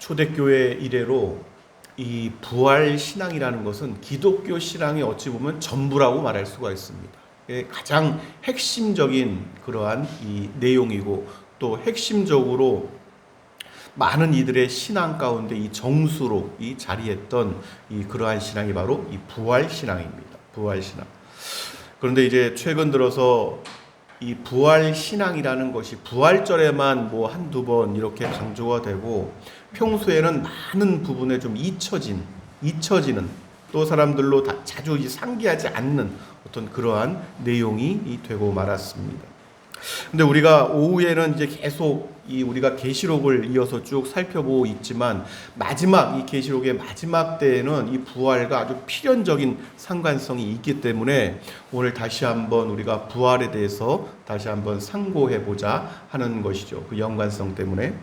초대교회 이래로 이 부활 신앙이라는 것은 기독교 신앙의 어찌 보면 전부라고 말할 수가 있습니다. 가장 핵심적인 그러한 이 내용이고 또 핵심적으로 많은 이들의 신앙 가운데 이 정수로 이 자리했던 이 그러한 신앙이 바로 이 부활 신앙입니다. 부활 신앙. 그런데 이제 최근 들어서 이 부활 신앙이라는 것이 부활절에만 뭐 한두 번 이렇게 강조가 되고 평소에는 많은 부분에 좀 잊혀지는 또 사람들로 자주 상기하지 않는 어떤 그러한 내용이 되고 말았습니다. 근데 우리가 오후에는 이제 계속 우리가 계시록을 이어서 쭉 살펴보고 있지만 마지막 이 계시록의 마지막 때에는 이 부활과 아주 필연적인 상관성이 있기 때문에 오늘 다시 한번 우리가 부활에 대해서 다시 한번 상고해 보자 하는 것이죠. 그 연관성 때문에.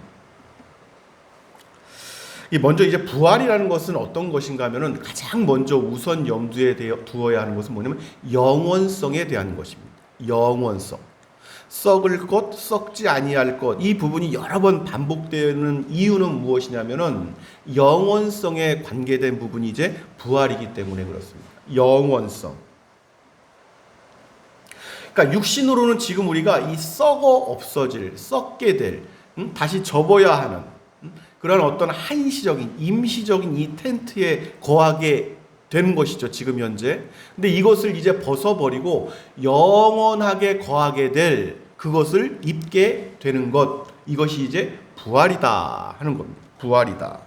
먼저 이제 부활이라는 것은 어떤 것인가 하면은 가장 먼저 우선 염두에 두어야 하는 것은 뭐냐면 영원성에 대한 것입니다. 영원성. 썩을 것, 썩지 아니할 것, 이 부분이 여러 번 반복되는 이유는 무엇이냐면은 영원성에 관계된 부분이 이제 부활이기 때문에 그렇습니다. 영원성. 그러니까 육신으로는 지금 우리가 이 썩어 없어질, 썩게 될, 다시 접어야 하는 그런 어떤 한시적인, 임시적인 이 텐트에 거하게 되는 것이죠, 지금 현재. 근데 이것을 이제 벗어버리고 영원하게 거하게 될 그것을 입게 되는 것, 이것이 이제 부활이다 하는 겁니다. 부활이다.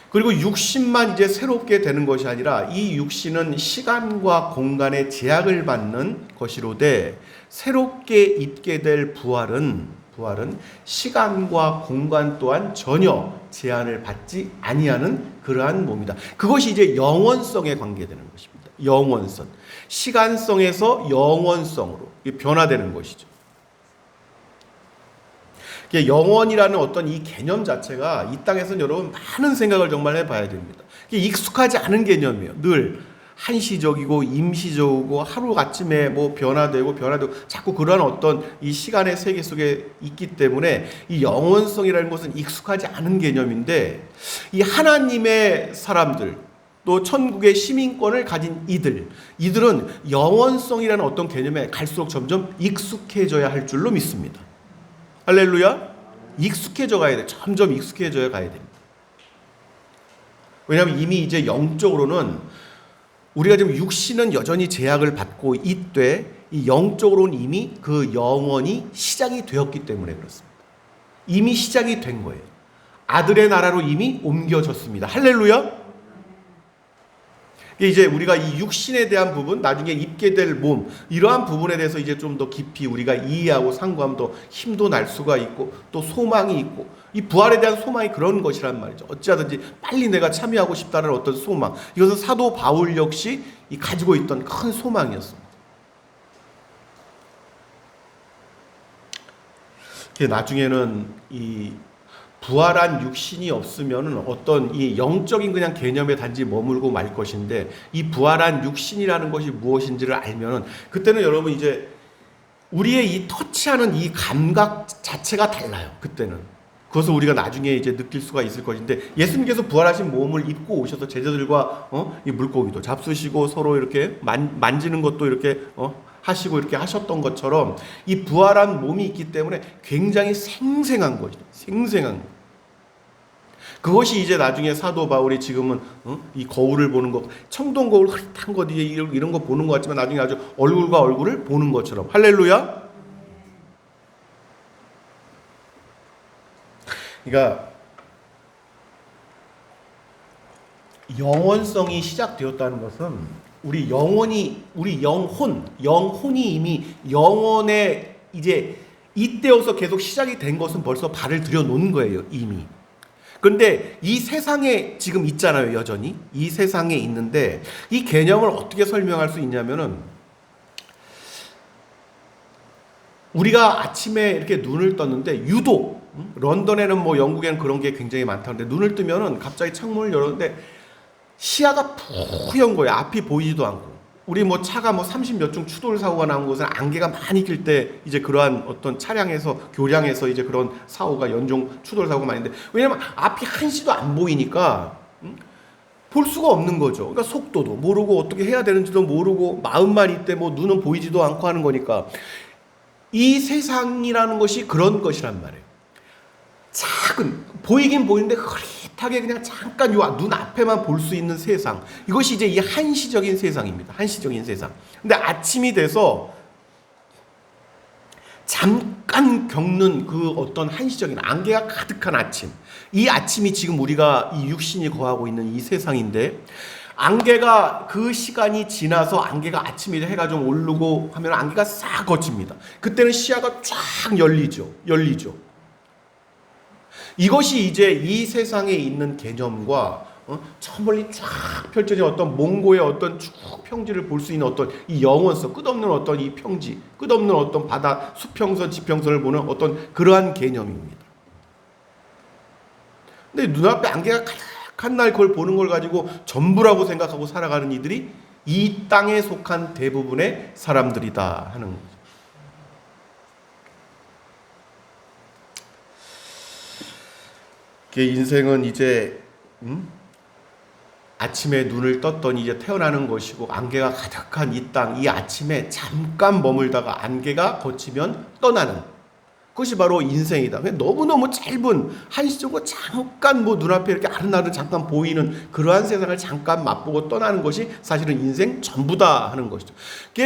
그리고 육신만 이제 새롭게 되는 것이 아니라 이 육신은 시간과 공간의 제약을 받는 것이로되 새롭게 입게 될 부활은 시간과 공간 또한 전혀 제한을 받지 아니하는 그러한 몸이다. 그것이 이제 영원성에 관계되는 것입니다. 영원성. 시간성에서 영원성으로 변화되는 것이죠. 영원이라는 어떤 이 개념 자체가 이 땅에서는 여러분 많은 생각을 정말 해봐야 됩니다. 익숙하지 않은 개념이에요. 늘 한시적이고 임시적이고 하루아침에 뭐 변화되고 자꾸 그러한 어떤 이 시간의 세계 속에 있기 때문에 이 영원성이라는 것은 익숙하지 않은 개념인데 이 하나님의 사람들 또 천국의 시민권을 가진 이들은 영원성이라는 어떤 개념에 갈수록 점점 익숙해져야 할 줄로 믿습니다. 할렐루야. 익숙해져 가야 돼. 점점 익숙해져야 가야 됩니다. 왜냐하면 이미 이제 영적으로는 우리가 지금 육신은 여전히 제약을 받고 있되 이 영적으로는 이미 그 영원이 시작이 되었기 때문에 그렇습니다. 이미 시작이 된 거예요. 아들의 나라로 이미 옮겨졌습니다. 할렐루야. 이제 우리가 이 육신에 대한 부분, 나중에 입게 될 몸, 이러한 부분에 대해서 이제 좀 더 깊이 우리가 이해하고 상고하면 더 힘도 날 수가 있고 또 소망이 있고 이 부활에 대한 소망이 그런 것이란 말이죠. 어찌하든지 빨리 내가 참여하고 싶다는 어떤 소망. 이것은 사도 바울 역시 가지고 있던 큰 소망이었습니다. 나중에는 이 부활한 육신이 없으면 어떤 이 영적인 그냥 개념에 단지 머물고 말 것인데 이 부활한 육신이라는 것이 무엇인지를 알면은 그때는 여러분 이제 우리의 이 터치하는 이 감각 자체가 달라요. 그때는 그것을 우리가 나중에 이제 느낄 수가 있을 것인데 예수님께서 부활하신 몸을 입고 오셔서 제자들과 이 물고기도 잡수시고 서로 이렇게 만지는 것도 이렇게 하시고 이렇게 하셨던 것처럼 이 부활한 몸이 있기 때문에 굉장히 생생한 거죠. 생생한 거. 그것이 이제 나중에 사도 바울이 지금은 이 거울을 보는 것, 청동 거울 흐릿한 것 이런 거 보는 것 같지만 나중에 아주 얼굴과 얼굴을 보는 것처럼. 할렐루야. 그러니까 영원성이 시작되었다는 것은 우리 영혼이 이미 영원에 이제 이때여서 계속 시작이 된 것은 벌써 발을 들여놓은 거예요, 이미. 그런데 이 세상에 지금 있잖아요, 여전히. 이 세상에 있는데 이 개념을 어떻게 설명할 수 있냐면은 우리가 아침에 이렇게 눈을 떴는데 유독 런던에는 뭐 영국에는 그런 게 굉장히 많다는데 눈을 뜨면은 갑자기 창문을 열었는데 시야가 푸연 거예요. 앞이 보이지도 않고. 우리 뭐 차가 뭐 30 몇 중 추돌 사고가 나온 것은 안개가 많이 낄 때 이제 그러한 어떤 차량에서 교량에서 이제 그런 사고가 연중 추돌 사고가 많은데, 왜냐면 앞이 한시도 안 보이니까 볼 수가 없는 거죠. 그러니까 속도도 모르고 어떻게 해야 되는지도 모르고 마음만 있대 뭐 눈은 보이지도 않고 하는 거니까, 이 세상이라는 것이 그런 것이란 말이에요. 작은, 보이긴 보이는데 흐릿하게 그냥 잠깐 요 눈 앞에만 볼 수 있는 세상, 이것이 이제 이 한시적인 세상입니다. 한시적인 세상. 근데 아침이 돼서 잠깐 겪는 그 어떤 한시적인 안개가 가득한 아침, 이 아침이 지금 우리가 이 육신이 거하고 있는 이 세상인데, 안개가 그 시간이 지나서 안개가 아침에 해가 좀 오르고 하면 안개가 싹 거칩니다. 그때는 시야가 쫙 열리죠. 이것이 이제 이 세상에 있는 개념과 저 멀리 쫙 펼쳐진 어떤 몽고의 어떤 쭉 평지를 볼 수 있는 어떤 이 영원성, 끝없는 어떤 이 평지, 끝없는 어떤 바다, 수평선, 지평선을 보는 어떤 그러한 개념입니다. 근데 눈앞에 안개가 가득한 날 그걸 보는 걸 가지고 전부라고 생각하고 살아가는 이들이 이 땅에 속한 대부분의 사람들이다 하는 거죠. 인생은 이제 아침에 눈을 떴더니 이제 태어나는 것이고, 안개가 가득한 이 땅, 이 아침에 잠깐 머물다가 안개가 거치면 떠나는 그것이 바로 인생이다. 너무너무 짧은 한시적으로 잠깐 뭐 눈앞에 이렇게 아른아른 잠깐 보이는 그러한 세상을 잠깐 맛보고 떠나는 것이 사실은 인생 전부다 하는 것이죠.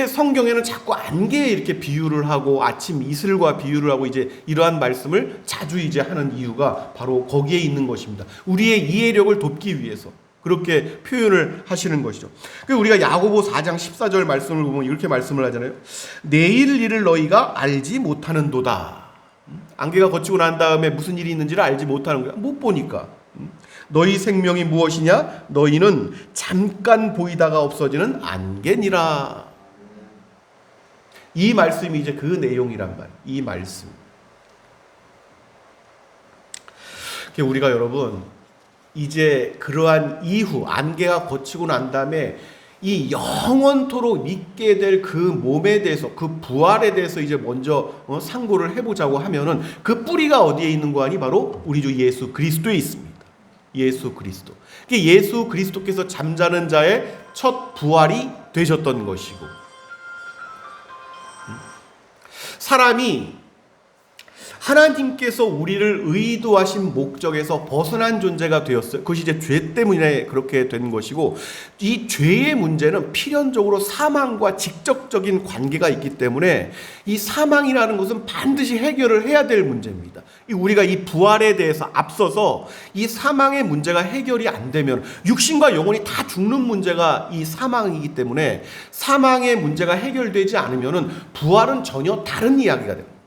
성경에는 자꾸 안개에 이렇게 비유를 하고 아침 이슬과 비유를 하고 이제 이러한 말씀을 자주 이제 하는 이유가 바로 거기에 있는 것입니다. 우리의 이해력을 돕기 위해서 그렇게 표현을 하시는 것이죠. 우리가 야고보 4장 14절 말씀을 보면 이렇게 말씀을 하잖아요. 내일 일을 너희가 알지 못하는도다. 안개가 거치고 난 다음에 무슨 일이 있는지를 알지 못하는 거야. 못 보니까. 너희 생명이 무엇이냐? 너희는 잠깐 보이다가 없어지는 안개니라. 이 말씀이 이제 그 내용이란 말이에요. 이 말씀. 우리가 여러분 이제 그러한 이후 안개가 거치고 난 다음에 이 영원토록 믿게 될 그 몸에 대해서, 그 부활에 대해서 이제 먼저 상고를 해보자고 하면은 그 뿌리가 어디에 있는 거 아니? 바로 우리 주 예수 그리스도에 있습니다. 예수 그리스도. 예수 그리스도께서 잠자는 자의 첫 부활이 되셨던 것이고, 사람이 하나님께서 우리를 의도하신 목적에서 벗어난 존재가 되었어요. 그것이 이제 죄 때문에 그렇게 된 것이고, 이 죄의 문제는 필연적으로 사망과 직접적인 관계가 있기 때문에 이 사망이라는 것은 반드시 해결을 해야 될 문제입니다. 우리가 이 부활에 대해서 앞서서 이 사망의 문제가 해결이 안 되면 육신과 영혼이 다 죽는 문제가 이 사망이기 때문에 사망의 문제가 해결되지 않으면 부활은 전혀 다른 이야기가 됩니다.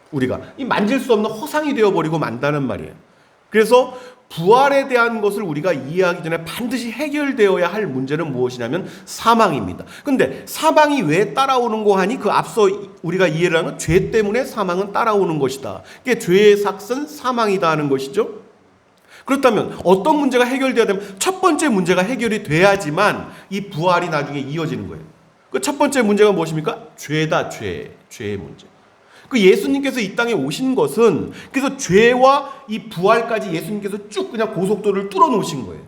우리가 이 만질 수 없는 허상이 되어버리고 만다는 말이에요. 그래서 부활에 대한 것을 우리가 이해하기 전에 반드시 해결되어야 할 문제는 무엇이냐면 사망입니다. 근데 사망이 왜 따라오는 거 하니? 그 앞서 우리가 이해를 하는 죄 때문에 사망은 따라오는 것이다. 이게 죄의 삭은 사망이다 하는 것이죠. 그렇다면 어떤 문제가 해결돼야 되면 첫 번째 문제가 해결이 돼야지만 이 부활이 나중에 이어지는 거예요. 그 첫 번째 문제가 무엇입니까? 죄다. 죄의 문제. 그 예수님께서 이 땅에 오신 것은 그래서 죄와 이 부활까지 예수님께서 쭉 그냥 고속도로를 뚫어 놓으신 거예요.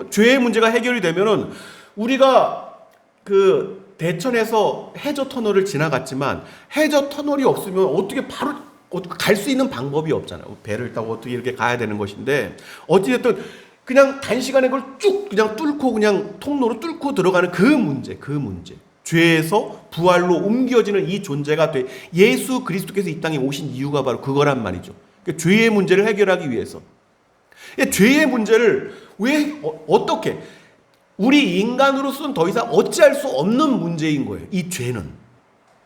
죄의 문제가 해결이 되면은 우리가 그 대천에서 해저 터널을 지나갔지만 해저 터널이 없으면 어떻게 바로 갈 수 있는 방법이 없잖아요. 배를 타고 어떻게 이렇게 가야 되는 것인데, 어찌됐든 그냥 단시간에 그걸 쭉 그냥 뚫고 그냥 통로로 뚫고 들어가는 그 문제. 죄에서 부활로 옮겨지는 이 존재가 돼. 예수 그리스도께서 이 땅에 오신 이유가 바로 그거란 말이죠. 그러니까 죄의 문제를 해결하기 위해서. 죄의 문제를 왜 어떻게 우리 인간으로서는 더 이상 어찌할 수 없는 문제인 거예요. 이 죄는.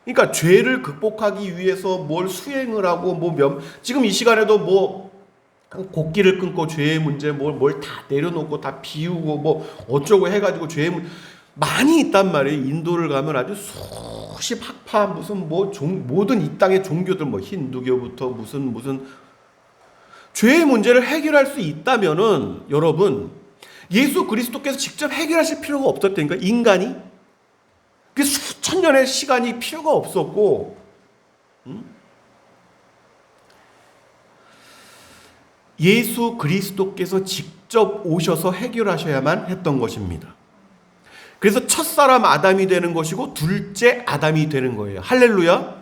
그러니까 죄를 극복하기 위해서 뭘 수행을 하고 지금 이 시간에도 곡기를 끊고 죄의 문제 뭘 다 내려놓고 다 비우고 어쩌고 해가지고 죄의 문제 많이 있단 말이에요. 인도를 가면 아주 수십 학파 모든 이 땅의 종교들 힌두교부터 무슨 죄의 문제를 해결할 수 있다면은 여러분 예수 그리스도께서 직접 해결하실 필요가 없었다니까, 인간이. 그 수천 년의 시간이 필요가 없었고, 예수 그리스도께서 직접 오셔서 해결하셔야만 했던 것입니다. 그래서 첫사람 아담이 되는 것이고 둘째 아담이 되는 거예요. 할렐루야.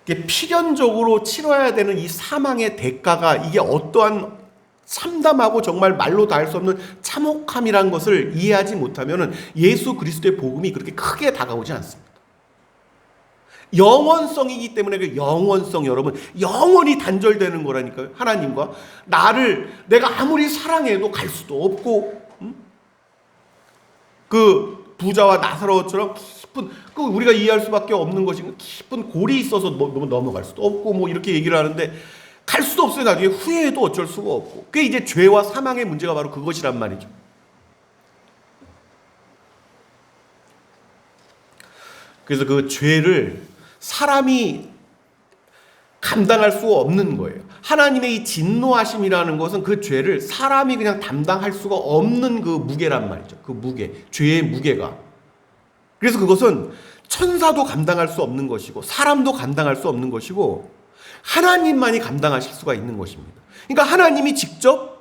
이게 필연적으로 치러야 되는 이 사망의 대가가 이게 어떠한 참담하고 정말 말로 다 할 수 없는 참혹함이라는 것을 이해하지 못하면 예수 그리스도의 복음이 그렇게 크게 다가오지 않습니다. 영원성이기 때문에 그 영원성, 여러분, 영원히 단절되는 거라니까요. 하나님과 내가 아무리 사랑해도 갈 수도 없고, 그 부자와 나사로처럼 깊은, 우리가 이해할 수밖에 없는 것이 깊은 골이 있어서 넘어갈 수도 없고, 이렇게 얘기를 하는데 갈 수도 없어요. 나중에 후회해도 어쩔 수가 없고. 그게 이제 죄와 사망의 문제가 바로 그것이란 말이죠. 그래서 그 죄를 사람이 감당할 수 없는 거예요. 하나님의 이 진노하심이라는 것은 그 죄를 사람이 그냥 담당할 수가 없는 그 무게란 말이죠. 그 무게, 죄의 무게가. 그래서 그것은 천사도 감당할 수 없는 것이고 사람도 감당할 수 없는 것이고 하나님만이 감당하실 수가 있는 것입니다. 그러니까 하나님이 직접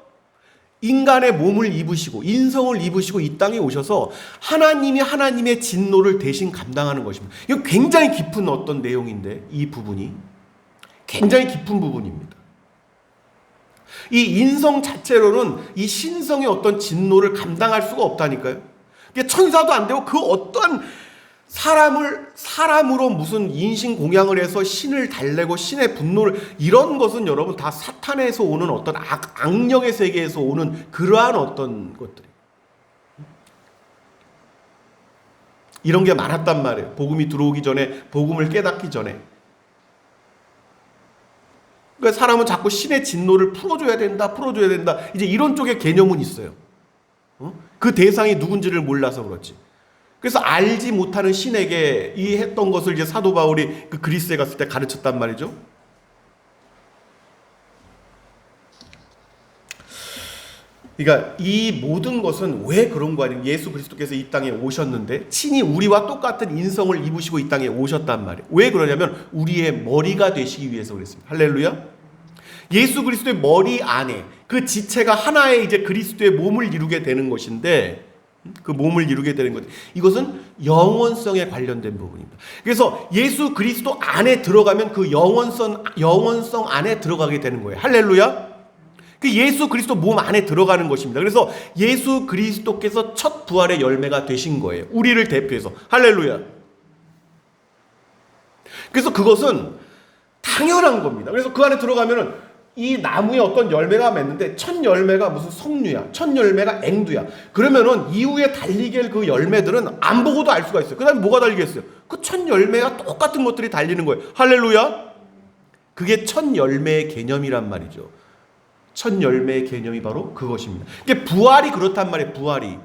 인간의 몸을 입으시고 인성을 입으시고 이 땅에 오셔서 하나님이 하나님의 진노를 대신 감당하는 것입니다. 이거 굉장히 깊은 어떤 내용인데, 이 부분이 굉장히 깊은 부분입니다. 이 인성 자체로는 이 신성의 어떤 진노를 감당할 수가 없다니까요. 천사도 안 되고 그 어떠한 사람으로 무슨 인신공양을 해서 신을 달래고 신의 분노를, 이런 것은 여러분 다 사탄에서 오는 어떤 악령의 세계에서 오는 그러한 어떤 것들, 이런 게 많았단 말이에요. 복음이 들어오기 전에, 복음을 깨닫기 전에. 그러니까 사람은 자꾸 신의 진노를 풀어줘야 된다, 이제 이런 쪽의 개념은 있어요. 그 대상이 누군지를 몰라서 그렇지. 그래서 알지 못하는 신에게 이 했던 것을 이제 사도 바울이 그 그리스에 갔을 때 가르쳤단 말이죠. 그러니까 이 모든 것은 왜 그런 거 아니에요? 예수 그리스도께서 이 땅에 오셨는데 친히 우리와 똑같은 인성을 입으시고 이 땅에 오셨단 말이에요. 왜 그러냐면 우리의 머리가 되시기 위해서 그랬습니다. 할렐루야. 예수 그리스도의 머리 안에 그 지체가 하나의 이제 그리스도의 몸을 이루게 되는 것인데, 그 몸을 이루게 되는 것, 이것은 영원성에 관련된 부분입니다. 그래서 예수 그리스도 안에 들어가면 그 영원성 안에 들어가게 되는 거예요. 할렐루야. 그 예수 그리스도 몸 안에 들어가는 것입니다. 그래서 예수 그리스도께서 첫 부활의 열매가 되신 거예요. 우리를 대표해서. 할렐루야. 그래서 그것은 당연한 겁니다. 그래서 그 안에 들어가면은 이 나무에 어떤 열매가 맺는데 첫 열매가 무슨 석류야, 첫 열매가 앵두야. 그러면은 이후에 달리게 그 열매들은 안 보고도 알 수가 있어요. 그 다음에 뭐가 달리겠어요? 그 첫 열매가 똑같은 것들이 달리는 거예요. 할렐루야. 그게 첫 열매의 개념이란 말이죠. 첫 열매의 개념이 바로 그것입니다. 이게 부활이 그렇단 말이에요. 부활이.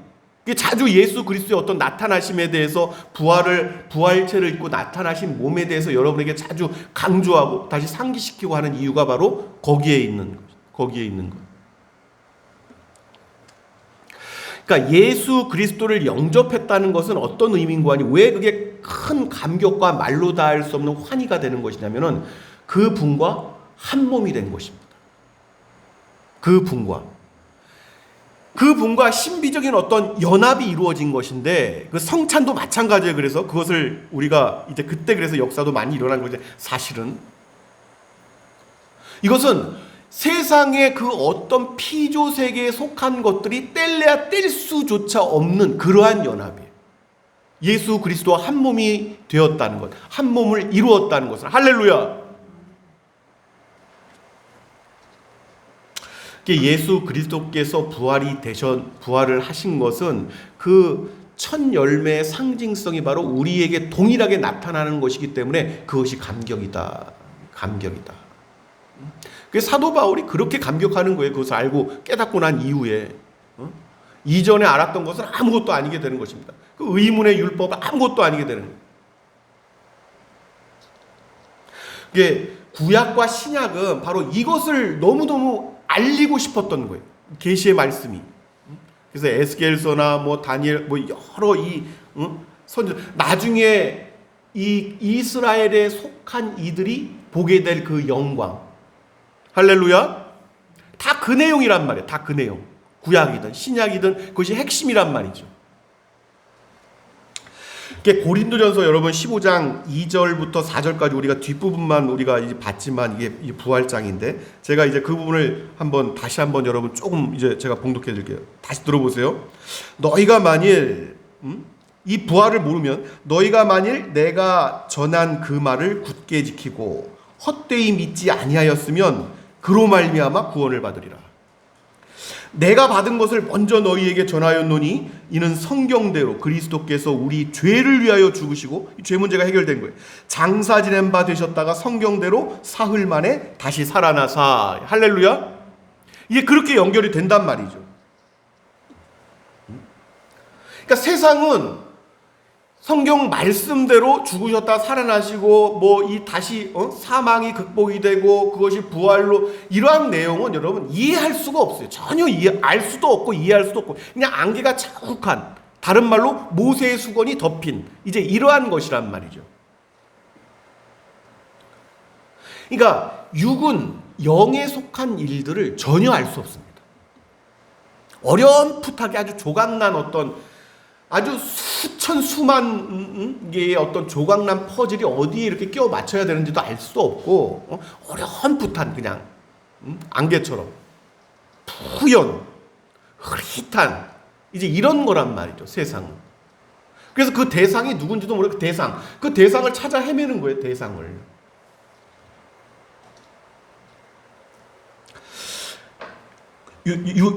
자주 예수 그리스도의 어떤 나타나심에 대해서, 부활체를 입고 나타나신 몸에 대해서 여러분에게 자주 강조하고 다시 상기시키고 하는 이유가 바로 거기에 있는 것. 그러니까 예수 그리스도를 영접했다는 것은 어떤 의미인가 하니, 왜 그게 큰 감격과 말로 다 할 수 없는 환희가 되는 것이냐면은 그 분과 한 몸이 된 것입니다. 그 분과 신비적인 어떤 연합이 이루어진 것인데, 그 성찬도 마찬가지예요. 그래서 그것을 우리가 이제 그때 그래서 역사도 많이 일어난 거죠. 사실은 이것은 세상의 그 어떤 피조 세계에 속한 것들이 뗄래야 뗄 수조차 없는 그러한 연합이에요. 예수 그리스도와 한 몸이 되었다는 것, 한 몸을 이루었다는 것을. 할렐루야. 예수 그리스도께서 부활을 하신 것은 그 첫 열매의 상징성이 바로 우리에게 동일하게 나타나는 것이기 때문에 그것이 감격이다. 그래서 사도 바울이 그렇게 감격하는 거예요. 그것을 알고 깨닫고 난 이후에. 이전에 알았던 것은 아무것도 아니게 되는 것입니다. 그 의문의 율법은 아무것도 아니게 되는 거예요. 이게 구약과 신약은 바로 이것을 너무너무 알리고 싶었던 거예요. 계시의 말씀이. 그래서 에스겔서나 뭐 다니엘 뭐 여러 이 선지 나중에 이 이스라엘에 속한 이들이 보게 될 그 영광. 할렐루야. 다 그 내용이란 말이에요. 다 그 내용. 구약이든 신약이든 그것이 핵심이란 말이죠. 고린도전서 여러분 15장 2절부터 4절까지 우리가 뒷부분만 우리가 이제 봤지만 이게 부활장인데 제가 이제 그 부분을 다시 한번 여러분 조금 이제 제가 봉독해 드릴게요. 다시 들어보세요. 너희가 만일 이 부활을 모르면 너희가 만일 내가 전한 그 말을 굳게 지키고 헛되이 믿지 아니하였으면 그로 말미암아 구원을 받으리라. 내가 받은 것을 먼저 너희에게 전하였노니 이는 성경대로 그리스도께서 우리 죄를 위하여 죽으시고 이 죄 문제가 해결된 거예요. 장사 지낸 바 되셨다가 성경대로 사흘 만에 다시 살아나사. 할렐루야. 이게 그렇게 연결이 된단 말이죠. 그러니까 세상은 성경 말씀대로 죽으셨다 살아나시고 뭐 이 다시 사망이 극복이 되고 그것이 부활로 이러한 내용은 여러분 이해할 수가 없어요. 전혀 알 수도 없고 이해할 수도 없고 그냥 안개가 자욱한, 다른 말로 모세의 수건이 덮인 이제 이러한 것이란 말이죠. 그러니까 육은 영에 속한 일들을 전혀 알 수 없습니다. 어렴풋하게 아주 조각난 어떤 아주 수만 개의 어떤 조각난 퍼즐이 어디에 이렇게 끼워 맞춰야 되는지도 알 수도 없고 어렴풋한 그냥 안개처럼 푸연 흐릿한 이제 이런 거란 말이죠. 세상은. 그래서 그 대상이 누군지도 모르고 그 대상을 찾아 헤매는 거예요. 대상을.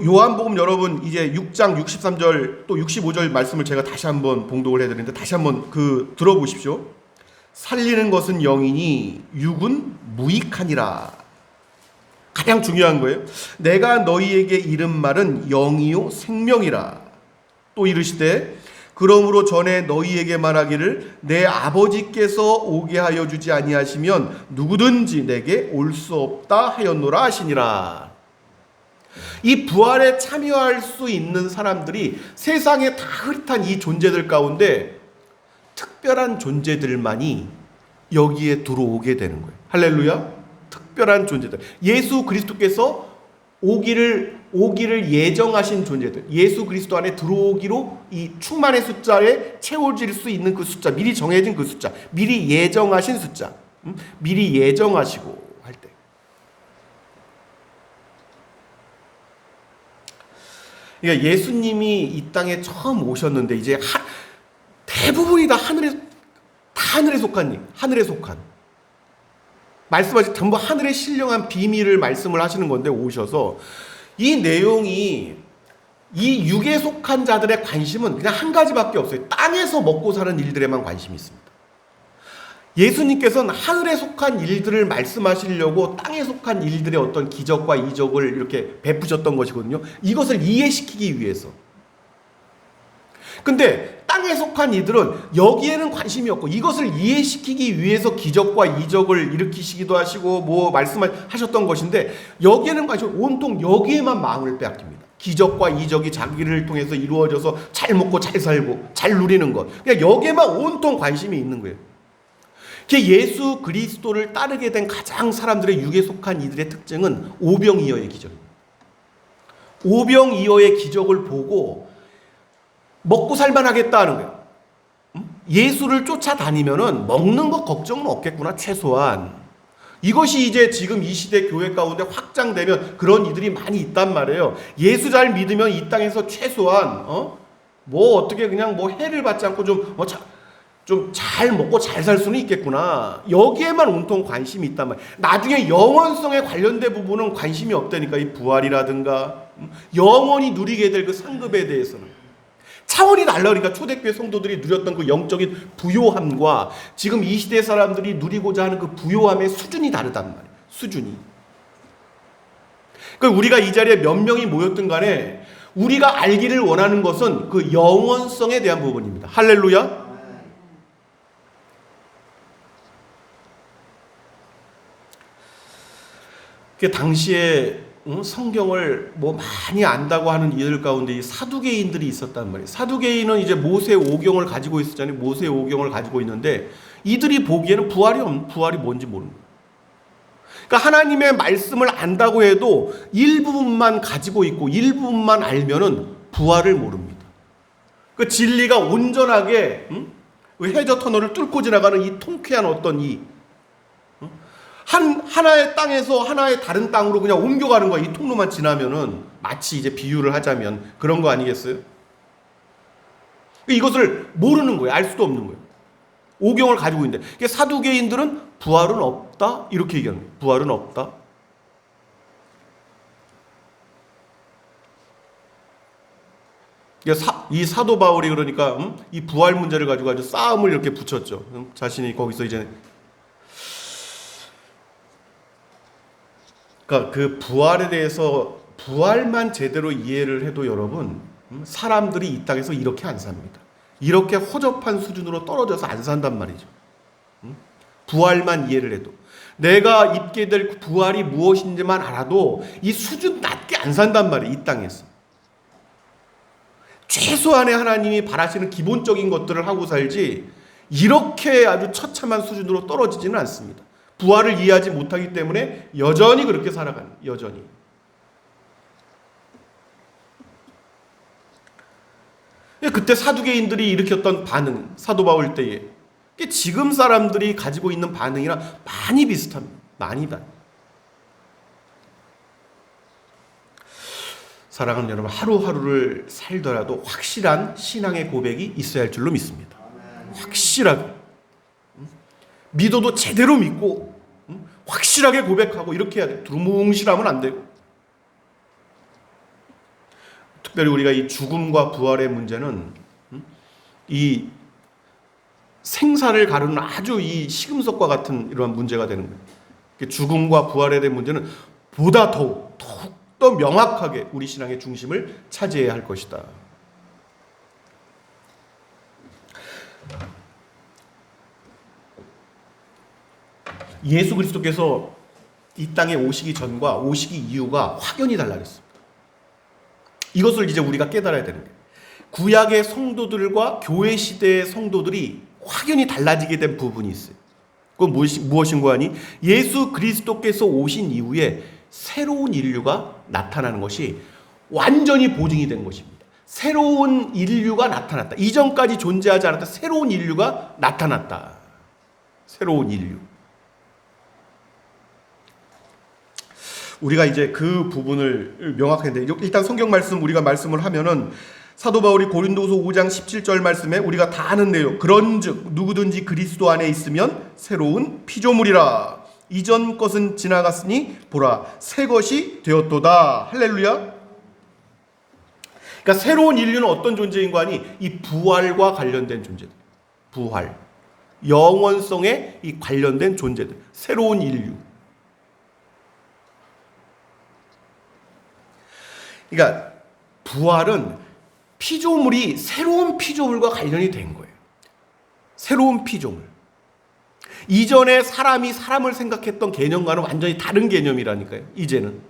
요한복음 여러분 이제 6장 63절 또 65절 말씀을 제가 다시 한번 봉독을 해드리는데 다시 한번 들어보십시오. 살리는 것은 영이니 육은 무익하니라. 가장 중요한 거예요. 내가 너희에게 이른 말은 영이요 생명이라. 또 이르시되 그러므로 전에 너희에게 말하기를 내 아버지께서 오게 하여 주지 아니하시면 누구든지 내게 올 수 없다 하였노라 하시니라. 이 부활에 참여할 수 있는 사람들이 세상에 다 흐릿한 이 존재들 가운데 특별한 존재들만이 여기에 들어오게 되는 거예요. 할렐루야. 특별한 존재들. 예수 그리스도께서 오기를 예정하신 존재들. 예수 그리스도 안에 들어오기로 이 충만의 숫자에 채워질 수 있는 그 숫자. 미리 정해진 그 숫자. 미리 예정하신 숫자. 미리 예정하시고 할 때. 그러니까 예수님이 이 땅에 처음 오셨는데 이제 대부분이 다 하늘에 속한 말씀하신 전부 하늘의 신령한 비밀을 말씀을 하시는 건데 오셔서 이 내용이 이 육에 속한 자들의 관심은 그냥 한 가지밖에 없어요. 땅에서 먹고 사는 일들에만 관심이 있습니다. 예수님께서는 하늘에 속한 일들을 말씀하시려고 땅에 속한 일들의 어떤 기적과 이적을 이렇게 베푸셨던 것이거든요. 이것을 이해시키기 위해서. 근데 땅에 속한 이들은 여기에는 관심이 없고 이것을 이해시키기 위해서 기적과 이적을 일으키시기도 하시고 뭐 말씀하셨던 것인데 여기에는 관심이 온통 여기에만 마음을 빼앗깁니다. 기적과 이적이 자기를 통해서 이루어져서 잘 먹고 잘 살고 잘 누리는 것. 그냥 여기에만 온통 관심이 있는 거예요. 예수 그리스도를 따르게 된 가장 사람들의 육에 속한 이들의 특징은 오병이어의 기적입니다. 오병이어의 기적을 보고 먹고 살만하겠다는 거예요. 예수를 쫓아다니면은 먹는 것 걱정은 없겠구나 최소한. 이것이 이제 지금 이 시대 교회 가운데 확장되면 그런 이들이 많이 있단 말이에요. 예수 잘 믿으면 이 땅에서 최소한 뭐 어떻게 그냥 뭐 해를 받지 않고 좀 잘 먹고 잘 살 수는 있겠구나. 여기에만 온통 관심이 있단 말이에요. 나중에 영원성에 관련된 부분은 관심이 없다니까. 이 부활이라든가 영원히 누리게 될 그 상급에 대해서는 차원이 달라. 그러니까 초대교회 성도들이 누렸던 그 영적인 부요함과 지금 이 시대 사람들이 누리고자 하는 그 부요함의 수준이 다르단 말이에요. 수준이. 그러니까 우리가 이 자리에 몇 명이 모였든 간에 우리가 알기를 원하는 것은 그 영원성에 대한 부분입니다. 할렐루야. 그 당시에 성경을 뭐 많이 안다고 하는 이들 가운데 이 사두개인들이 있었단 말이에요. 사두개인은 이제 모세 오경을 가지고 있었잖아요. 모세 오경을 가지고 있는데 이들이 보기에는 부활이 뭔지 모르는 거예요. 그러니까 하나님의 말씀을 안다고 해도 일부분만 가지고 있고 일부분만 알면은 부활을 모릅니다. 그 진리가 온전하게 해저 터널을 뚫고 지나가는 이 통쾌한 어떤 하나의 땅에서 하나의 다른 땅으로 그냥 옮겨가는 거야. 이 통로만 지나면은 마치 이제 비유를 하자면 그런 거 아니겠어요? 이것을 모르는 거예요. 알 수도 없는 거예요. 오경을 가지고 있는데 사두개인들은 부활은 없다 이렇게 얘기하는 거예요. 부활은 없다. 이 사도 바울이 그러니까 이 부활 문제를 가지고 아주 싸움을 이렇게 붙였죠. 자신이 거기서 이제 그러니까 그 부활에 대해서 부활만 제대로 이해를 해도 여러분 사람들이 이 땅에서 이렇게 안 삽니다. 이렇게 허접한 수준으로 떨어져서 안 산단 말이죠. 부활만 이해를 해도 내가 입게 될 부활이 무엇인지만 알아도 이 수준 낮게 안 산단 말이에요. 이 땅에서 최소한의 하나님이 바라시는 기본적인 것들을 하고 살지 이렇게 아주 처참한 수준으로 떨어지지는 않습니다. 부활을 이해하지 못하기 때문에 여전히 그렇게 살아가는, 여전히. 그때 사두개인들이 일으켰던 반응, 사도 바울 때에 지금 사람들이 가지고 있는 반응이랑 많이 비슷합니다. 많이. 사랑하는 여러분, 하루하루를 살더라도 확실한 신앙의 고백이 있어야 할 줄로 믿습니다. 확실하게. 믿어도 제대로 믿고 확실하게 고백하고 이렇게 해야 돼. 두루뭉실하면 안 되고. 특별히 우리가 이 죽음과 부활의 문제는 이 생사를 가르는 아주 이 시금석과 같은 이러한 문제가 되는 거예요. 죽음과 부활에 대한 문제는 보다 더욱더 명확하게 우리 신앙의 중심을 차지해야 할 것이다. 예수 그리스도께서 이 땅에 오시기 전과 오시기 이후가 확연히 달라졌습니다. 이것을 이제 우리가 깨달아야 되는 거예요. 구약의 성도들과 교회 시대의 성도들이 확연히 달라지게 된 부분이 있어요. 그건 무엇인 거 아니? 예수 그리스도께서 오신 이후에 새로운 인류가 나타나는 것이 완전히 보증이 된 것입니다. 새로운 인류가 나타났다. 이전까지 존재하지 않았던 새로운 인류가 나타났다. 새로운 인류. 우리가 이제 그 부분을 명확한데 일단 성경 말씀 우리가 말씀을 하면은 사도 바울이 고린도서 5장 17절 말씀에 우리가 다 아는 내용 그런즉 누구든지 그리스도 안에 있으면 새로운 피조물이라 이전 것은 지나갔으니 보라 새 것이 되었도다. 할렐루야. 그러니까 새로운 인류는 어떤 존재인 거 아니? 이 부활과 관련된 존재들. 부활. 영원성에 이 관련된 존재들. 새로운 인류. 그러니까 부활은 피조물이 새로운 피조물과 관련이 된 거예요. 새로운 피조물. 이전에 사람이 사람을 생각했던 개념과는 완전히 다른 개념이라니까요. 이제는.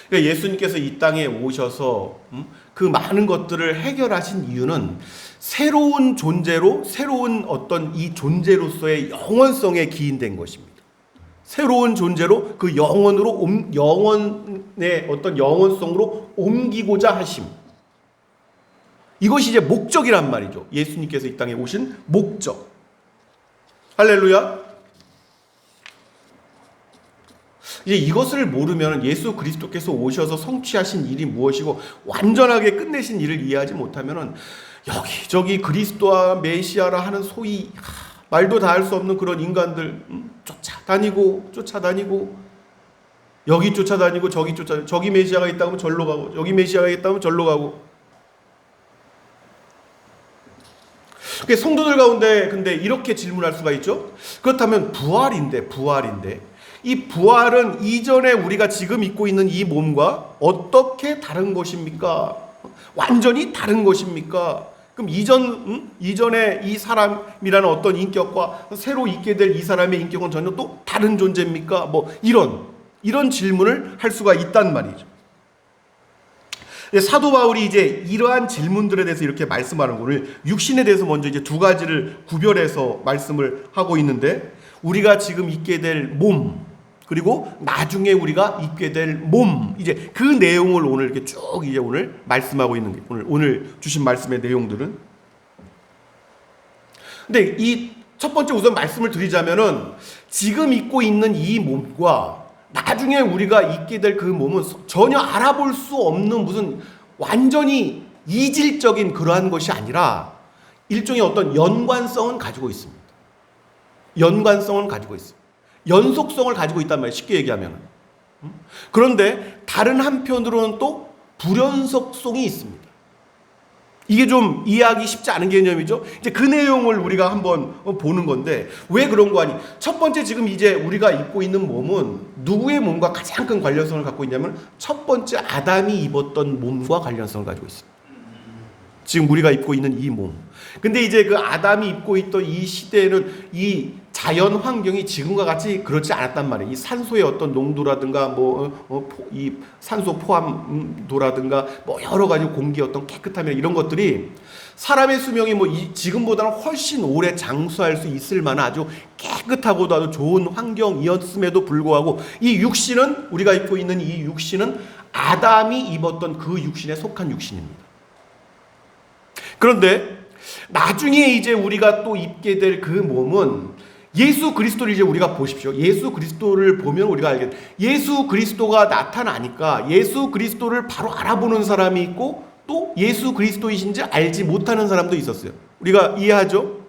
그러니까 예수님께서 이 땅에 오셔서 그 많은 것들을 해결하신 이유는 새로운 존재로 새로운 어떤 이 존재로서의 영원성에 기인된 것입니다. 새로운 존재로 그 영원의 어떤 영원성으로 옮기고자 하심. 이것이 이제 목적이란 말이죠. 예수님께서 이 땅에 오신 목적. 할렐루야. 이제 이것을 모르면 예수 그리스도께서 오셔서 성취하신 일이 무엇이고 완전하게 끝내신 일을 이해하지 못하면 여기저기 그리스도와 메시아라 하는 소위 말도 다 할 수 없는 그런 인간들 쫓아다니고 여기 쫓아다니고 저기 메시아가 있다고 하면 절로 가고 여기 메시아가 있다고 하면 절로 가고. 성도들 가운데 근데 이렇게 질문할 수가 있죠. 그렇다면 부활인데 이 부활은 이전에 우리가 지금 입고 있는 이 몸과 어떻게 다른 것입니까? 완전히 다른 것입니까? 그럼 이전에 이 사람이라는 어떤 인격과 새로 있게 될 이 사람의 인격은 전혀 또 다른 존재입니까? 뭐 이런 질문을 할 수가 있단 말이죠. 사도 바울이 이제 이러한 질문들에 대해서 이렇게 말씀하는 거를 육신에 대해서 먼저 이제 두 가지를 구별해서 말씀을 하고 있는데, 우리가 지금 있게 될 몸, 그리고 나중에 우리가 입게 될 몸, 이제 그 내용을 오늘 이렇게 쭉 이제 오늘 말씀하고 있는 게 오늘 주신 말씀의 내용들은. 근데 이 첫 번째 우선 말씀을 드리자면은, 지금 입고 있는 이 몸과 나중에 우리가 입게 될 그 몸은 전혀 알아볼 수 없는 무슨 완전히 이질적인 그러한 것이 아니라 일종의 어떤 연관성은 가지고 있습니다. 연관성은 가지고 있습니다. 연속성을 가지고 있단 말이에요. 쉽게 얘기하면. 그런데 다른 한편으로는 또 불연속성이 있습니다. 이게 좀 이해하기 쉽지 않은 개념이죠. 이제 그 내용을 우리가 한번 보는 건데, 왜 그런 거 아니? 첫 번째, 지금 이제 우리가 입고 있는 몸은 누구의 몸과 가장 큰 관련성을 갖고 있냐면, 첫 번째 아담이 입었던 몸과 관련성을 가지고 있습니다. 지금 우리가 입고 있는 이 몸. 근데 이제 그 아담이 입고 있던 이 시대에는 이 자연 환경이 지금과 같이 그렇지 않았단 말이에요. 이 산소의 어떤 농도라든가 이 산소 포함도라든가 여러 가지 공기의 어떤 깨끗함이나 이런 것들이 사람의 수명이 지금보다는 훨씬 오래 장수할 수 있을 만한 아주 깨끗하고도 아주 좋은 환경이었음에도 불구하고, 이 육신은, 우리가 입고 있는 이 육신은 아담이 입었던 그 육신에 속한 육신입니다. 그런데 나중에 이제 우리가 또 입게 될 그 몸은 예수 그리스도를 이제 우리가 보십시오. 예수 그리스도를 보면 우리가 알게 돼요. 예수 그리스도가 나타나니까 예수 그리스도를 바로 알아보는 사람이 있고, 또 예수 그리스도이신지 알지 못하는 사람도 있었어요. 우리가 이해하죠?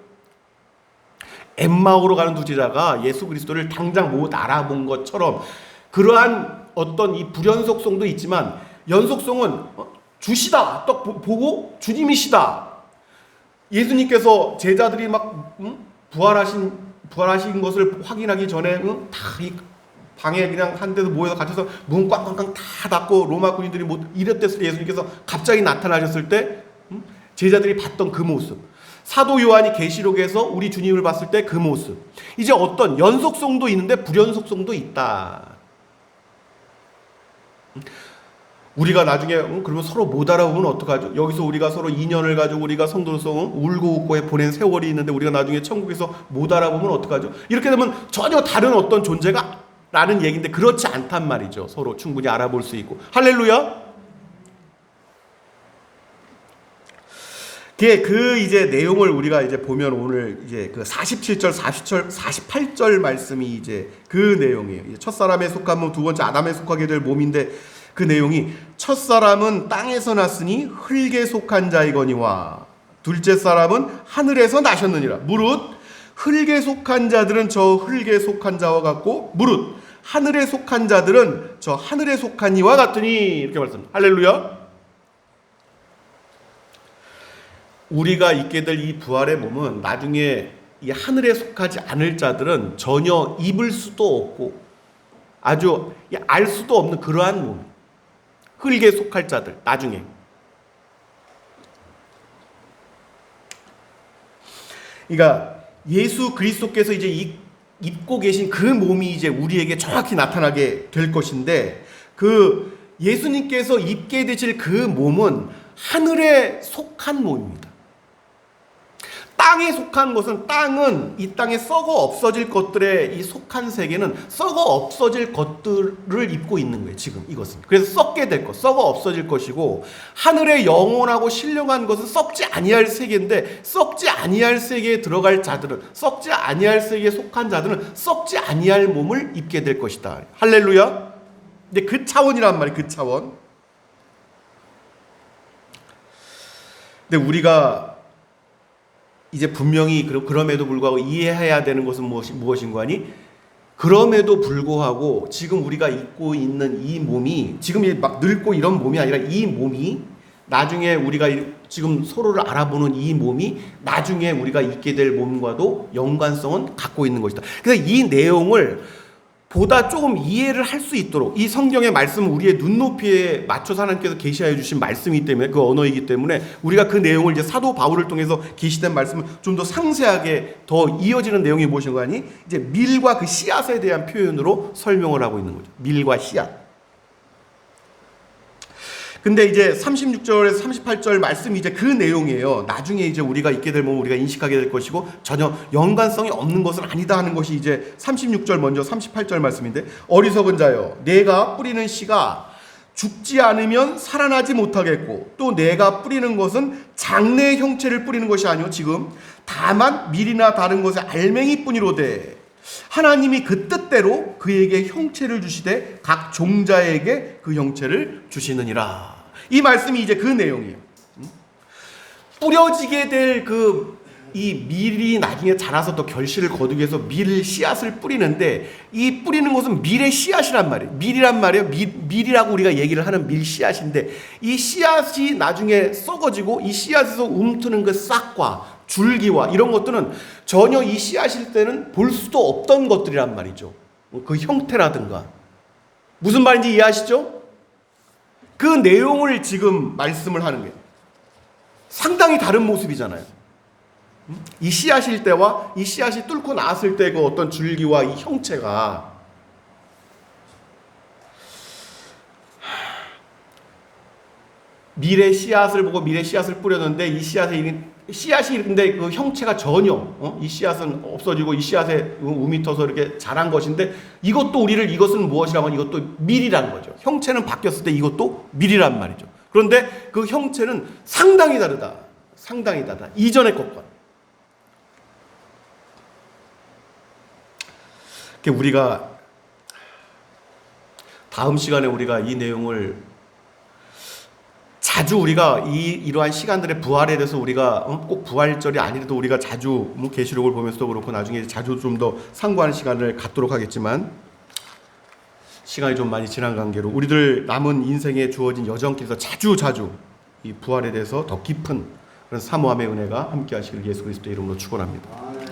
엠마오로 가는 두 제자가 예수 그리스도를 당장 못 알아본 것처럼 그러한 어떤 이 불연속성도 있지만, 연속성은 주시다, 또 보고 주님이시다. 예수님께서 제자들이 막 부활하신 것을 확인하기 전에 다 이 방에 그냥 한 데서 모여서 갇혀서 문 꽝꽝꽝 다 닫고 로마 군인들이 이랬댔을 때, 예수님께서 갑자기 나타나셨을 때 제자들이 봤던 그 모습, 사도 요한이 계시록에서 우리 주님을 봤을 때 그 모습, 이제 어떤 연속성도 있는데 불연속성도 있다. 우리가 나중에 그러면 서로 못 알아보면 어떡하죠? 여기서 우리가 서로 인연을 가지고 우리가 성도로서 울고 웃고 보낸 세월이 있는데, 우리가 나중에 천국에서 못 알아보면 어떡하죠? 이렇게 되면 전혀 다른 어떤 존재가 라는 얘기인데, 그렇지 않단 말이죠. 서로 충분히 알아볼 수 있고. 할렐루야. 그 이제 내용을 우리가 이제 보면, 오늘 이제 그 47절, 48절 말씀이 이제 그 내용이에요. 첫사람에 속한 몸, 두 번째 아담에 속하게 될 몸인데, 그 내용이 첫사람은 땅에서 났으니 흙에 속한 자이거니와 둘째 사람은 하늘에서 나셨느니라. 무릇 흙에 속한 자들은 저 흙에 속한 자와 같고, 무릇 하늘에 속한 자들은 저 하늘에 속한 이와 같으니. 이렇게 말씀합니다. 할렐루야. 우리가 입게 될 이 부활의 몸은 나중에 이 하늘에 속하지 않을 자들은 전혀 입을 수도 없고 아주 알 수도 없는 그러한 몸, 흙에 속할 자들, 나중에. 그러니까 예수 그리스도께서 이제 입고 계신 그 몸이 이제 우리에게 정확히 나타나게 될 것인데, 그 예수님께서 입게 되실 그 몸은 하늘에 속한 몸입니다. 땅에 속한 것은, 땅은 이 땅에 썩어 없어질 것들에 이 속한 세계는 썩어 없어질 것들을 입고 있는 거예요. 지금 이것은. 그래서 썩게 될 것, 썩어 없어질 것이고, 하늘의 영원하고 신령한 것은 썩지 아니할 세계인데, 썩지 아니할 세계에 들어갈 자들은, 썩지 아니할 세계에 속한 자들은 썩지 아니할 몸을 입게 될 것이다. 할렐루야. 근데 그 차원이란 말이에요. 그 차원. 근데 우리가 이제 분명히 그럼에도 불구하고 이해해야 되는 것은 무엇인가 하니, 그럼에도 불구하고 지금 우리가 입고 있는 이 몸이, 지금 막 늙고 이런 몸이 아니라 이 몸이 나중에 우리가 지금 서로를 알아보는 이 몸이 나중에 우리가 입게 될 몸과도 연관성은 갖고 있는 것이다. 그래서 이 내용을 보다 조금 이해를 할 수 있도록 이 성경의 말씀은 우리의 눈높이에 맞춰서 하나님께서 계시하여 주신 말씀이기 때문에 그 언어이기 때문에 우리가 그 내용을 이제 사도 바울을 통해서 계시된 말씀을 좀 더 상세하게 더 이어지는 내용이 무엇인가 하니 이제 밀과 그 씨앗에 대한 표현으로 설명을 하고 있는 거죠. 밀과 씨앗. 근데 이제 36절에서 38절 말씀이 이제 그 내용이에요. 나중에 이제 우리가 있게 되면 우리가 인식하게 될 것이고 전혀 연관성이 없는 것은 아니다 하는 것이 이제 36절 먼저 38절 말씀인데 어리석은 자여 내가 뿌리는 씨가 죽지 않으면 살아나지 못하겠고 또 내가 뿌리는 것은 장래의 형체를 뿌리는 것이 아니오 지금 다만 밀이나 다른 것의 알맹이뿐이로되 하나님이 그 뜻대로 그에게 형체를 주시되 각 종자에게 그 형체를 주시느니라. 이 말씀이 이제 그 내용이에요. 뿌려지게 될 이 밀이 나중에 자라서 또 결실을 거두기 위해서 밀 씨앗을 뿌리는데 이 뿌리는 것은 밀의 씨앗이란 말이에요. 밀이란 말이에요. 밀이라고 우리가 얘기를 하는 밀 씨앗인데 이 씨앗이 나중에 썩어지고 이 씨앗에서 움트는 그 싹과 줄기와 이런 것들은 전혀 이 씨앗일 때는 볼 수도 없던 것들이란 말이죠. 그 형태라든가. 무슨 말인지 이해하시죠? 그 내용을 지금 말씀을 하는 거예요. 상당히 다른 모습이잖아요. 이 씨앗일 때와 이 씨앗이 뚫고 나왔을 때 그 어떤 줄기와 이 형체가 밀의 씨앗을 보고 밀의 씨앗을 뿌렸는데 이 씨앗이 근데 그 형체가 전혀 이 씨앗은 없어지고 이 씨앗에 움이 터서 이렇게 자란 것인데 이것은 무엇이라고 하면 이것도 밀이라는 거죠. 형체는 바뀌었을 때 이것도 밀이란 말이죠. 그런데 그 형체는 상당히 다르다. 상당히 다르다. 이전의 것과. 우리가 다음 시간에 우리가 이 내용을 자주 우리가 이러한 시간들의 부활에 대해서 우리가 꼭 부활절이 아니라도 우리가 자주 계시록을 보면서도 그렇고 나중에 자주 좀 더 상고하는 시간을 갖도록 하겠지만 시간이 좀 많이 지난 관계로 우리들 남은 인생에 주어진 여정길에서 자주 이 부활에 대해서 더 깊은 그런 사모함의 은혜가 함께 하시길 예수 그리스도의 이름으로 축원합니다.